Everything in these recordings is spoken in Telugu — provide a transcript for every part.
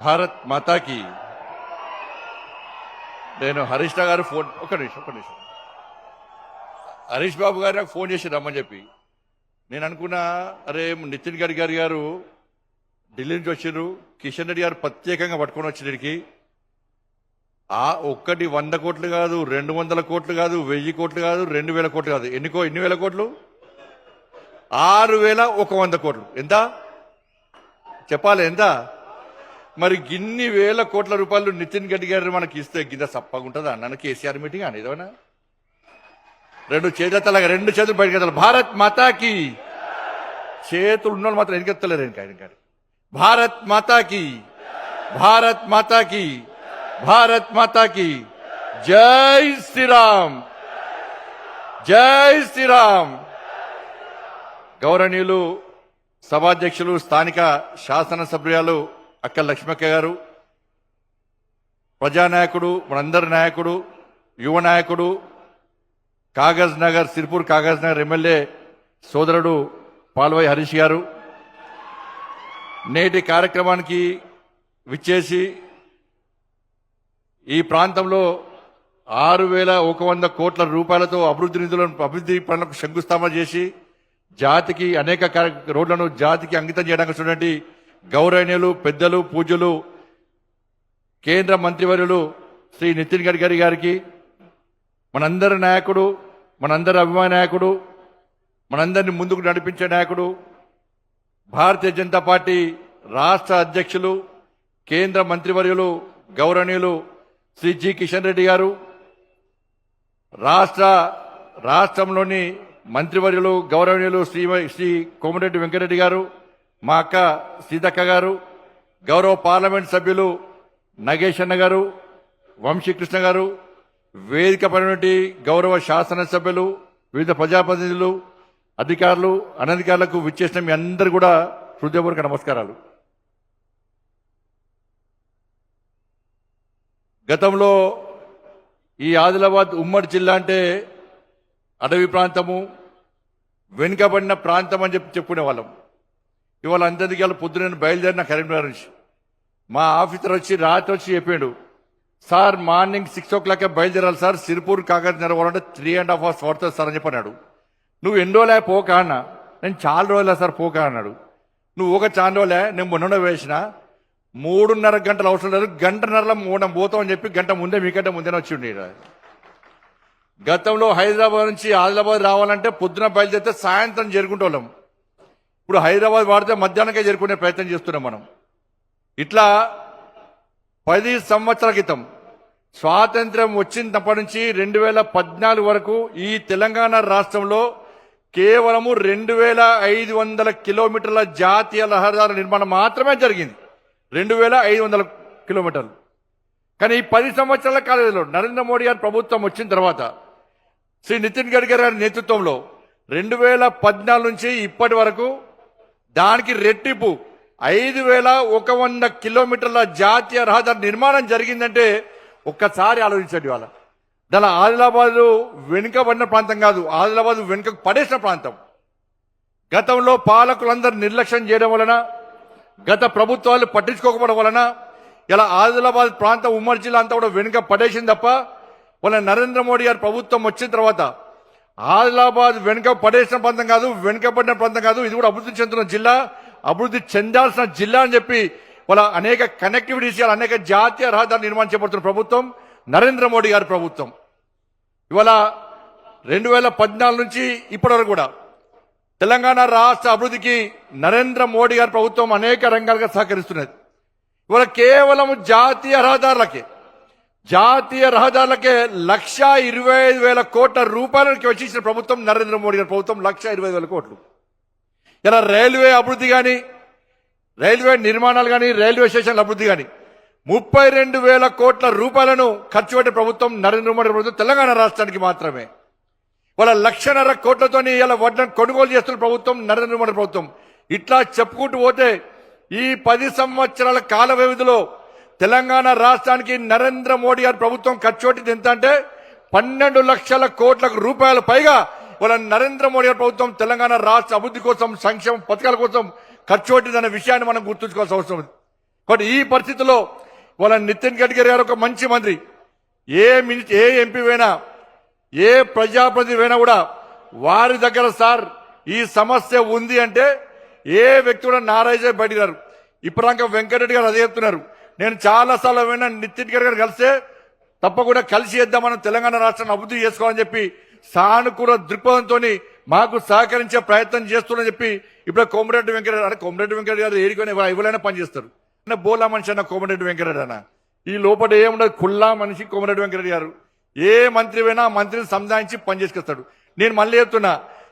భారత్ మాతాకి. నేను హరీష్ రావు గారు ఫోన్ ఒక్క నిమిషం హరీష్ బాబు గారు నాకు ఫోన్ చేసి రమ్మని చెప్పి నేను అనుకున్నా, అరే నితిన్ గడ్కరీ గారు ఢిల్లీ నుంచి వచ్చిండ్రు, కిషన్ రెడ్డి గారు ప్రత్యేకంగా పట్టుకొని వచ్చినడికి ఒక్కటి 100 కోట్లు కాదు, 200 కోట్లు కాదు, 1000 కోట్లు కాదు, 2000 కోట్లు కాదు, ఎన్ని వేల కోట్లు, 6100 కోట్లు. ఎంత చెప్పాలి? ఎంత? మరి ఇన్ని వేల కోట్ల రూపాయలు నితిన్ గడ్కరీ గారు మనకి ఇస్తే గింత సప్పగుంటుందా అన్న? కేసీఆర్ మీటింగ్ అని ఏదైనా రెండు చేతులు బయటకెత్తాలి. భారత్ మాతాకి. చేతులు ఉన్నోళ్ళు మాత్రం వెనకెత్తలేరు. ఇంకా భారత్ మాతాకి, భారత్ మాతాకి, భారత్ మాతాకి. జై శ్రీరామ్, జై శ్రీరామ్. గౌరవనీయులు సభాధ్యక్షులు, స్థానిక శాసనసభ్యులు అక్క లక్ష్మక్క గారు, ప్రజానాయకుడు, మనందరి నాయకుడు, యువ నాయకుడు, కాగజ్ నగర్, సిర్పూర్ కాగజ్ నగర్ ఎమ్మెల్యే సోదరుడు పాల్వాయి హరీష్ గారు, నేటి కార్యక్రమానికి విచ్చేసి ఈ ప్రాంతంలో 6100 కోట్ల రూపాయలతో అభివృద్ధి పనులకు శంకుస్థాపన చేసి జాతికి అనేక రోడ్లను జాతికి అంకితం చేయడానికి చూడండి గౌరవనీయులు, పెద్దలు, పూజ్యులు, కేంద్ర మంత్రివర్యులు శ్రీ నితిన్ గడ్కరీ గారికి, మనందరి నాయకుడు, మనందరి అభిమాన నాయకుడు, మనందరినీ ముందుకు నడిపించే నాయకుడు, భారతీయ జనతా పార్టీ రాష్ట్ర అధ్యక్షులు, కేంద్ర మంత్రివర్యులు గౌరవనీయులు శ్రీ జి కిషన్ రెడ్డి గారు, రాష్ట్రంలోని మంత్రివర్యులు గౌరవనీయులు శ్రీ కోమటిరెడ్డి వెంకటరెడ్డి గారు, మా అక్క సీతక్క గారు, గౌరవ పార్లమెంట్ సభ్యులు నగేష్ అన్న గారు, వంశీకృష్ణ గారు, వేదిక పైనటువంటి గౌరవ శాసనసభ్యులు, వివిధ ప్రజాప్రతినిధులు, అధికారులు, అనధికారులకు విచ్చేసిన మీ అందరూ కూడా హృదయపూర్వక నమస్కారాలు. గతంలో ఈ ఆదిలాబాద్ ఉమ్మడి జిల్లా అంటే అడవి ప్రాంతము, వెనుకబడిన ప్రాంతం అని చెప్పుకునే వాళ్ళం. ఇవాళ అందరికీ వాళ్ళ పొద్దున బయలుదేరిన కరీంనగర్ నుంచి మా ఆఫీసర్ రాత్రి వచ్చి చెప్పాడు, సార్ మార్నింగ్ 6 o'clock బయలుదేరాలి సార్, సిర్పూర్ కాగజ్ నడవాలంటే 3.5 hours పడుతుంది సార్ అని చెప్పన్నాడు. నువ్వు ఎన్ని రోజులే పోక అన్నా. నేను చాలా రోజులే సార్ పోక అన్నాడు. నువ్వు ఒక చాలా రోజులే, నేను మొన్న వేసిన 3.5 గంటలు అవసరం లేదు, 1.5 గంటలో మూడం పోతాం అని చెప్పి గంట ముందే మీకంటే ముందే వచ్చి ఉండే. గతంలో హైదరాబాద్ నుంచి ఆదిలాబాద్ రావాలంటే పొద్దున బయలుదేరితే సాయంత్రం చేరుకుంటోళ్ళం. ఇప్పుడు హైదరాబాద్ వాడితే మధ్యాహ్నకే చేరుకునే ప్రయత్నం చేస్తున్నాం మనం. ఇట్లా 10 సంవత్సరాల క్రితం స్వాతంత్ర్యం వచ్చినప్పటి నుంచి 2014 వరకు ఈ తెలంగాణ రాష్ట్రంలో కేవలము 2500 కిలోమీటర్ల జాతీయ రహదారుల నిర్మాణం మాత్రమే జరిగింది. 2500 కిలోమీటర్లు. కానీ ఈ 10 సంవత్సరాల కాలంలో నరేంద్ర మోడీ గారి ప్రభుత్వం వచ్చిన తర్వాత శ్రీ నితిన్ గడ్కరీ గారి నేతృత్వంలో 2014 నుంచి ఇప్పటి వరకు దానికి రెట్టింపు 5100 కిలోమీటర్ల జాతీయ రహదారి నిర్మాణం జరిగిందంటే ఒక్కసారి ఆలోచించండి. వాళ్ళ దాని ఆదిలాబాద్ వెనుకబడిన ప్రాంతం కాదు, ఆదిలాబాద్ వెనుక పడేసిన ప్రాంతం. గతంలో పాలకులందరూ నిర్లక్ష్యం చేయడం వలన, గత ప్రభుత్వాలు పట్టించుకోకపోవడం వలన ఇలా ఆదిలాబాద్ ప్రాంతం ఉమ్మడి జిల్లా అంతా కూడా వెనుక పడేసింది తప్ప వాళ్ళ నరేంద్ర మోడీ గారి ప్రభుత్వం వచ్చిన తర్వాత ఆదిలాబాద్ వెనుక పడేసిన ప్రాంతం కాదు, వెనుకబడిన ప్రాంతం కాదు, ఇది కూడా అభివృద్ధి చెందుతున్న జిల్లా, అభివృద్ధి చెందాల్సిన జిల్లా అని చెప్పి వాళ్ళ అనేక కనెక్టివిటీస్, అనేక జాతీయ రహదారులు నిర్మాణం చేపడుతున్న ప్రభుత్వం నరేంద్ర మోడీ గారి ప్రభుత్వం. ఇవాళ 2014 నుంచి ఇప్పటి వరకు కూడా తెలంగాణ రాష్ట్ర అభివృద్ధికి నరేంద్ర మోడీ గారి ప్రభుత్వం అనేక రంగాలుగా సహకరిస్తున్నది. ఇవాళ కేవలం జాతీయ రహదారులకే 1,25,000 కోట్ల రూపాయలకి వచ్చిన ప్రభుత్వం నరేంద్ర మోడీ గారి ప్రభుత్వం. 1,25,000 కోట్లు. ఇలా రైల్వే అభివృద్ధి కానీ, రైల్వే నిర్మాణాలు కానీ, రైల్వే స్టేషన్ల అభివృద్ధి కానీ 32,000 కోట్ల రూపాయలను ఖర్చు పెట్టే ప్రభుత్వం నరేంద్ర మోడీ ప్రభుత్వం తెలంగాణ రాష్ట్రానికి మాత్రమే. వాళ్ళ 1,50,000 కోట్లతోని ఇలా వడ్లను కొనుగోలు చేస్తున్న ప్రభుత్వం నరేంద్ర మోడీ ప్రభుత్వం. ఇట్లా చెప్పుకుంటూ పోతే ఈ 10 సంవత్సరాల కాల వ్యవధిలో తెలంగాణ రాష్ట్రానికి నరేంద్ర మోడీ గారి ప్రభుత్వం ఖర్చు పెట్టింది ఎంత అంటే 12 లక్షల కోట్ల రూపాయల పైగా వాళ్ళ నరేంద్ర మోడీ గారి ప్రభుత్వం తెలంగాణ రాష్ట్ర అభివృద్ధి కోసం, సంక్షేమ పథకాల కోసం ఖర్చు పెట్టిందనే విషయాన్ని మనం గుర్తుంచుకోవాల్సిన అవసరం ఉంది. కాబట్టి ఈ పరిస్థితుల్లో వాళ్ళ నితిన్ గడ్కరీ గారు ఒక మంచి మంత్రి, ఏ ఎంపీ అయినా ఏ ప్రజాప్రతినిధి అయినా కూడా వారి దగ్గర సార్ ఈ సమస్య ఉంది అంటే ఏ వ్యక్తి కూడా నారాజే బయటగారు. ఇప్పటిదాకా వెంకటరెడ్డి గారు అదే చెప్తున్నారు. నేను చాలాసార్లు విన్నా నితిన్ గడ్కరీ గారు కలిస్తే తప్పకుండా కలిసి చేద్దామని తెలంగాణ రాష్ట్రాన్ని అభివృద్ధి చేసుకోవాలని చెప్పి సానుకూల దృక్పథంతో మాకు సహకరించే ప్రయత్నం చేస్తున్నారని చెప్పి ఇప్పుడు కోమరెడ్డి వెంకటరెడ్డి అంటే కోమరెడ్డి వెంకటరెడ్డి గారు ఏడుకొని ఎవరైనా పనిచేస్తారు అంటే బోలా మనిషి అన్న కోమరెడ్డి వెంకటరెడ్డి అన్న ఈ లోపల ఏముండదు కుల్లా మనిషి కోమరెడ్డి వెంకటరెడ్డి గారు. ఏ మంత్రి అయినా మంత్రిని సంధానించి పనిచేసుకొస్తాడు. నేను మళ్ళీ చెప్తున్నా,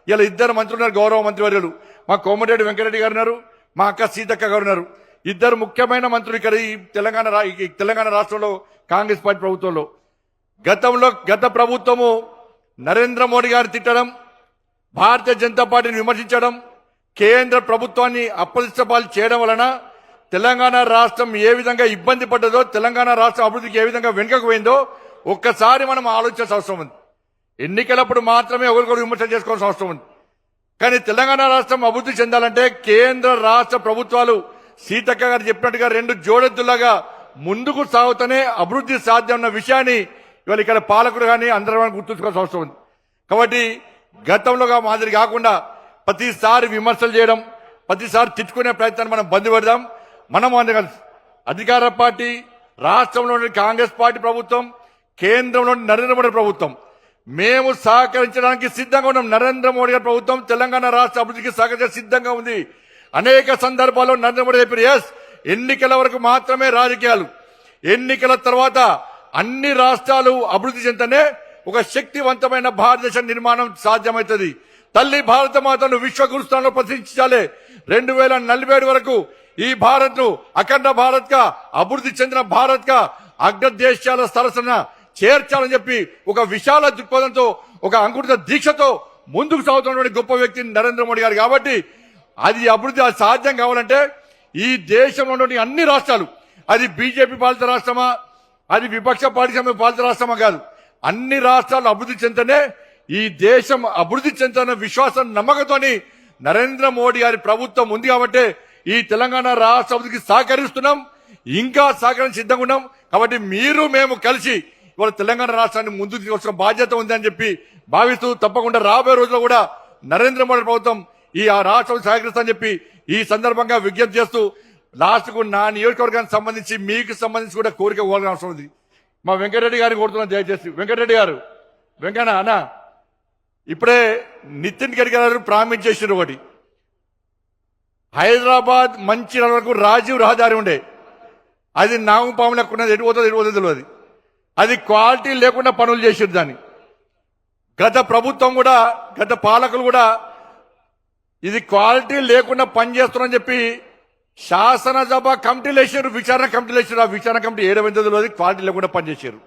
ఇలా ఇద్దరు మంత్రులు ఉన్నారు, గౌరవ మంత్రివర్యులు. మా కోమరెడ్డి వెంకటరెడ్డి గారు ఉన్నారు, మా అక్క సీతక్క గారు ఉన్నారు. ఇద్దరు ముఖ్యమైన మంత్రులు ఇక్కడ ఈ తెలంగాణ రాష్ట్రంలో కాంగ్రెస్ పార్టీ ప్రభుత్వంలో. గత ప్రభుత్వము నరేంద్ర మోడీ గారిని తిట్టడం, భారతీయ జనతా పార్టీని విమర్శించడం, కేంద్ర ప్రభుత్వాన్ని అప్రతిష్టపాలు చేయడం వలన తెలంగాణ రాష్ట్రం ఏ విధంగా ఇబ్బంది పడ్డదో, తెలంగాణ రాష్ట్రం అభివృద్ధికి ఏ విధంగా వెనుకకు పోయిందో ఒక్కసారి మనం ఆలోచించాల్సిన అవసరం ఉంది. ఎన్నికలప్పుడు మాత్రమే ఒకరికొకరు విమర్శ చేసుకోవాల్సిన అవసరం ఉంది. కానీ తెలంగాణ రాష్ట్రం అభివృద్ధి చెందాలంటే కేంద్ర రాష్ట్ర ప్రభుత్వాలు సీతక్క గారు చెప్పినట్టుగా రెండు జోడెద్దులాగా ముందుకు సాగుతూనే అభివృద్ధి సాధ్యం ఉన్న విషయాన్ని ఇవాళ ఇక్కడ పాలకులు కానీ అందరూ గుర్తుంచుకోవాల్సిన అవసరం ఉంది. కాబట్టి గతంలోగా మాదిరి కాకుండా ప్రతిసారి విమర్శలు చేయడం, ప్రతిసారి తిట్టుకునే ప్రయత్నాన్ని మనం బంద్ పెడదాం. మనం అధికార పార్టీ, రాష్ట్రంలోని కాంగ్రెస్ పార్టీ ప్రభుత్వం, కేంద్రంలోని నరేంద్ర మోడీ ప్రభుత్వం మేము సహకరించడానికి సిద్ధంగా ఉన్నాం. నరేంద్ర మోడీ గారి ప్రభుత్వం తెలంగాణ రాష్ట్ర అభివృద్ధికి సహకరించ సిద్ధంగా ఉంది. అనేక సందర్భాల్లో నరేంద్ర మోడీ చెప్పారు, ఎస్ ఎన్నికల వరకు మాత్రమే రాజకీయాలు, ఎన్నికల తర్వాత అన్ని రాష్ట్రాలు అభివృద్ధి చెందనే ఒక శక్తివంతమైన భారతదేశ నిర్మాణం సాధ్యమవుతుంది. తల్లి భారత మాతను విశ్వగురుస్థానంలో ప్రతిష్ఠించాలి. 2047 వరకు ఈ భారత్ ను అఖండ భారత్ గా, అభివృద్ధి చెందిన భారత్ గా అగ్రదేశాల సరసన చేర్చాలని చెప్పి ఒక విశాల దృక్పథంతో, ఒక అంకురిత దీక్షతో ముందుకు సాగుతున్నటువంటి గొప్ప వ్యక్తి నరేంద్ర మోడీ గారు. కాబట్టి అది అభివృద్ధి సాధ్యం కావాలంటే ఈ దేశంలో ఉన్నటువంటి అన్ని రాష్ట్రాలు, అది బీజేపీ పాలిత రాష్ట్రమా, అది విపక్ష పార్టీ పాలిత రాష్ట్రమా కాదు, అన్ని రాష్ట్రాలు అభివృద్ధి చెందనే ఈ దేశం అభివృద్ధి చెందుతున్న విశ్వాసం, నమ్మకంతోని నరేంద్ర మోడీ గారి ప్రభుత్వం ఉంది. కాబట్టి ఈ తెలంగాణ రాష్ట్ర అభివృద్ధికి సహకరిస్తున్నాం, ఇంకా సహకరించి సిద్ధంగా ఉన్నాం. కాబట్టి మీరు మేము కలిసి ఇవాళ తెలంగాణ రాష్ట్రాన్ని ముందుకు తీసుకొచ్చిన బాధ్యత ఉందని చెప్పి భావిస్తూ తప్పకుండా రాబోయే రోజుల్లో కూడా నరేంద్ర మోడీ ప్రభుత్వం ఈ రాష్ట్రం సహకరిస్తామని చెప్పి ఈ సందర్భంగా విజ్ఞప్తి చేస్తూ లాస్ట్ కు నా నియోజకవర్గానికి సంబంధించి మీకు సంబంధించి కూడా కోరిక కోవాల్సిన అవసరం ఉంది. మా వెంకటరెడ్డి గారిని కోరుతున్నాను, దయచేసి వెంకటరెడ్డి గారు, వెంకన్న అన్న ఇప్పుడే నితిన్ గడ్కరీ గారు ప్రామిస్ చేసిన ఒకటి, హైదరాబాద్ మంచి వరకు రాజీవ్ రహదారి ఉండే, అది నాగపాము లెక్కున్నది, ఎటు తెలియదు. అది క్వాలిటీ లేకుండా పనులు చేసారు దాన్ని. గత ప్రభుత్వం కూడా, గత పాలకులు కూడా ఇది క్వాలిటీ లేకుండా పనిచేస్తున్నారని చెప్పి శాసనసభ కమిటీలు వేసారు, విచారణ కమిటీలు వేసారు. ఆ విచారణ కమిటీ 7 క్వాలిటీ లేకుండా పనిచేశారు.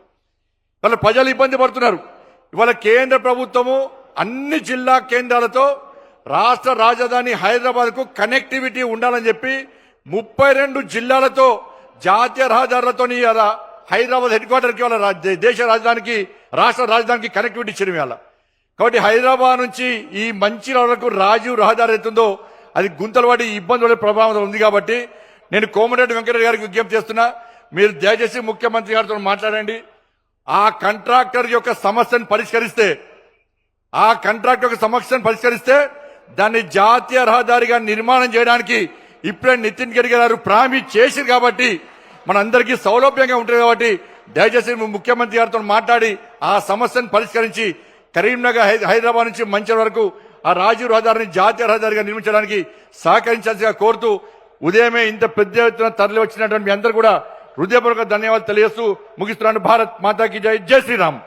ఇవాళ ప్రజలు ఇబ్బంది పడుతున్నారు. ఇవాళ కేంద్ర ప్రభుత్వము అన్ని జిల్లా కేంద్రాలతో రాష్ట్ర రాజధాని హైదరాబాద్ కు కనెక్టివిటీ ఉండాలని చెప్పి 32 జిల్లాలతో జాతీయ రహదారులతో హైదరాబాద్ హెడ్ క్వార్టర్ కి వాళ్ళ దేశ రాజధానికి, రాష్ట్ర రాజధానికి కనెక్టివిటీ ఇచ్చిన వేళ. కాబట్టి హైదరాబాద్ నుంచి ఈ మంచిర్యాల వరకు రాజీవ్ రహదారి అవుతుందో అది గుంతలు పడి ఇబ్బంది పడే ప్రభావం ఉంది. కాబట్టి నేను కోమటిరెడ్డి వెంకటరెడ్డి గారికి విజ్ఞప్తి చేస్తున్నా, మీరు దయచేసి ముఖ్యమంత్రి గారితో మాట్లాడండి. ఆ కాంట్రాక్టర్ యొక్క సమస్యను పరిష్కరిస్తే దాన్ని జాతీయ రహదారిగా నిర్మాణం చేయడానికి ఇప్పుడే నితిన్ గడ్కరీ గారు ప్రామిస్ చేశారు. కాబట్టి మనందరికీ సౌలభ్యంగా ఉంటుంది. కాబట్టి దయచేసి ముఖ్యమంత్రి గారితో మాట్లాడి ఆ సమస్యను పరిష్కరించి కరీంనగర్, హైదరాబాద్ నుంచి మంచిర్యాల వరకు ఆ రాజీవ్ రహదారిని జాతీయ రహదారిగా నిర్మించడానికి సహకరించాల్సిగా కోరుతూ ఉదయమే ఇంత పెద్ద ఎత్తున తరలి వచ్చినటువంటి మీ అందరూ కూడా హృదయపూర్వక ధన్యవాదాలు తెలియజేస్తూ ముగిస్తున్నాను. భారత్ మాతాకి జై, జై శ్రీరామ్.